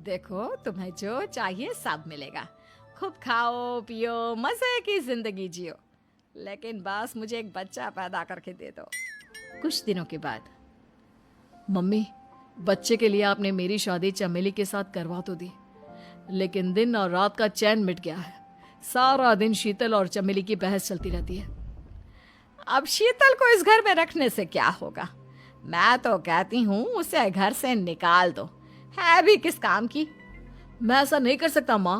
देखो, तुम्हें जो चाहिए सब मिलेगा। खूब खाओ पियो, मजे की जिंदगी जियो, लेकिन बस मुझे एक बच्चा पैदा करके दे दो। कुछ दिनों के बाद, मम्मी, बच्चे के लिए आपने मेरी शादी चमेली के साथ करवा तो दी, लेकिन दिन और रात का चैन मिट गया है। सारा दिन शीतल और चमेली की बहस चलती रहती है। अब शीतल को इस घर में रखने से क्या होगा? मैं तो कहती हूँ उसे घर से निकाल दो, है भी किस काम की। मैं ऐसा नहीं कर सकता माँ,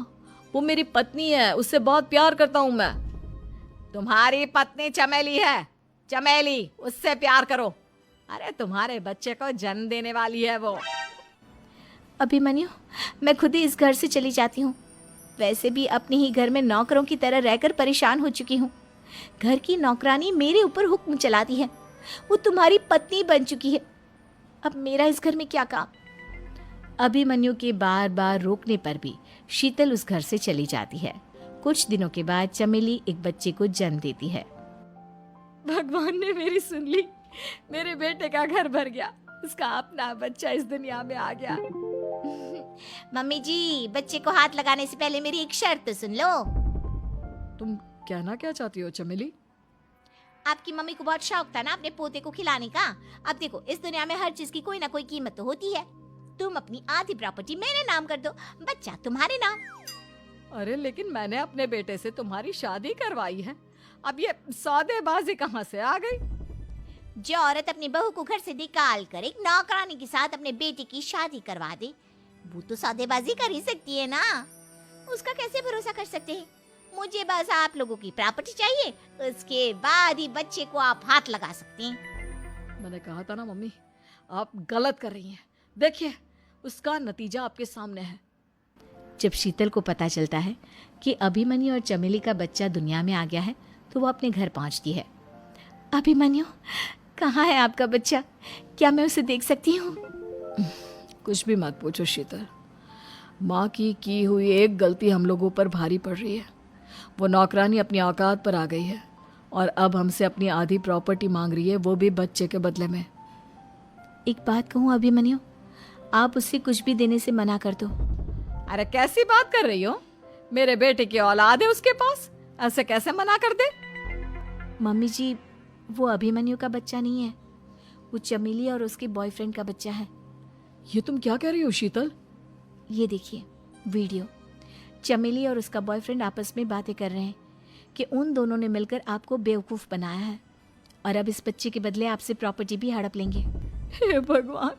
वो मेरी पत्नी है, उससे बहुत प्यार करता हूँ मैं। तुम्हारी पत्नी चमेली है, चमेली, उससे प्यार करो। अरे तुम्हारे बच्चे को जन्म देने वाली है वो। अभिमन्यु, मैं खुद ही इस घर से चली जाती हूँ। वैसे भी अपने ही घर में नौकरों की तरह रहकर परेशान हो चुकी हूँ। घर की नौकरानी मेरे ऊपर हुक्म चलाती है, वो तुम्हारी पत्नी बन चुकी है। अब मेरा इस घर में क्या काम? अभिमन्यु के बार बार रोकने पर भी शीतल उस घर से चली जाती है। कुछ दिनों के बाद चमेली एक बच्चे को जन्म देती है। भगवान ने मेरी सुन ली, मेरे बेटे का घर भर गया, उसका अपना बच्चा इस दुनिया में आ गया। मम्मी जी, बच्चे को हाथ लगाने से पहले मेरी एक शर्त सुन लो। तुम कहना क्या चाहती हो चमेली? आपकी मम्मी को बहुत शौक था ना अपने पोते को खिलाने का। अब देखो, इस दुनिया में हर चीज की कोई ना कोई कीमत तो होती है। तुम अपनी आधी प्रॉपर्टी मेरे नाम कर दो, बच्चा तुम्हारे नाम। अरे लेकिन मैंने अपने बेटे से तुम्हारी शादी करवाई है, अब ये सौदेबाजी कहाँ से आ गई? जो औरत अपनी बहू को घर से निकाल कर एक नौकरानी के साथ अपने बेटे की शादी करवा दे, वो तो सौदेबाजी कर ही सकती है ना। उसका कैसे भरोसा कर सकते हैं? मुझे बस आप लोगों की प्रॉपर्टी चाहिए, उसके बाद ही बच्चे को आप हाथ लगा सकते हैं। मैंने कहा था ना मम्मी, आप गलत कर रही हैं। देखिए, उसका नतीजा आपके सामने है। जब शीतल को पता चलता है कि अभिमन्यु और चमेली का बच्चा दुनिया में आ गया है, तो वो अपने घर पहुंचती है। अभिमन्यु, कहाँ है आपका बच्चा? क्या मैं उसे देख सकती हूँ? कुछ भी मत पूछो शीतल, माँ की हुई एक गलती हम लोगों पर भारी पड़ रही है। वो नौकरानी अपनी औकात पर आ गई है और अब हमसे अपनी आधी प्रॉपर्टी मांग रही है, वो भी बच्चे के बदले में। एक बात कहूँ अभिमन्यु, आप उससे कुछ भी देने से मना कर दो। अरे कैसी बात कर रही हो? मेरे बेटे की औलाद है उसके पास, ऐसे कैसे मना कर दे? मम्मी जी, वो अभिमन्यु का बच्चा नहीं है, वो चमेली और उसके बॉयफ्रेंड का बच्चा है। ये तुम क्या कह रही हो शीतल? ये देखिए वीडियो। चमेली और उसका बॉयफ्रेंड आपस में बातें कर रहे हैं कि उन दोनों ने मिलकर आपको बेवकूफ़ बनाया है और अब इस बच्चे के बदले आपसे प्रॉपर्टी भी हड़प लेंगे। हे भगवान,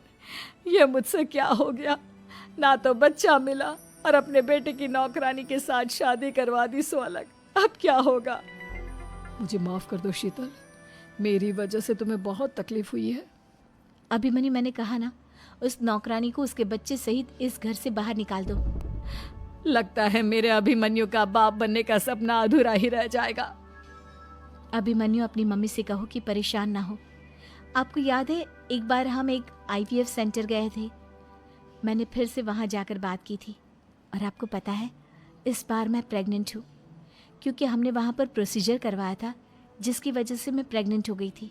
ये मुझसे क्या हो गया? ना तो बच्चा मिला और अपने बेटे की नौकरानी के साथ शादी करवा दी सो अलग। अब क्या होगा? मुझे माफ कर दो शीतल, मेरी वजह से तुम्हें बहुत तकलीफ हुई है। अभिमन्यु, मैंने कहा ना, उस नौकरानी को उसके बच्चे सहित इस घर से बाहर निकाल दो। लगता है मेरे अभिमन्यु का बाप बनने का सपना अधूरा ही रह जाएगा। अभिमन्यु, अपनी मम्मी से कहो कि परेशान ना हो। आपको याद है एक बार हम एक IVF सेंटर गए थे, मैंने फिर से वहाँ जाकर बात की थी और आपको पता है इस बार मैं प्रेग्नेंट हूँ, क्योंकि हमने वहाँ पर प्रोसीजर करवाया था जिसकी वजह से मैं प्रेग्नेंट हो गई थी।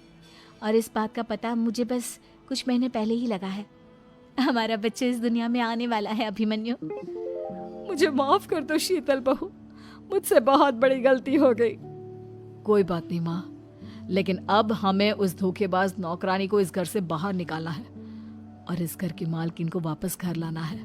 और इस बात का पता मुझे बस कुछ महीने पहले ही लगा है। हमारा बच्चा इस दुनिया में आने वाला है अभिमन्यु। मुझे माफ कर दो शीतल बहू, मुझसे बहुत बड़ी गलती हो गई। कोई बात नहीं माँ, लेकिन अब हमें उस धोखेबाज नौकरानी को इस घर से बाहर निकालना है और इस घर की मालकिन को वापस घर लाना है।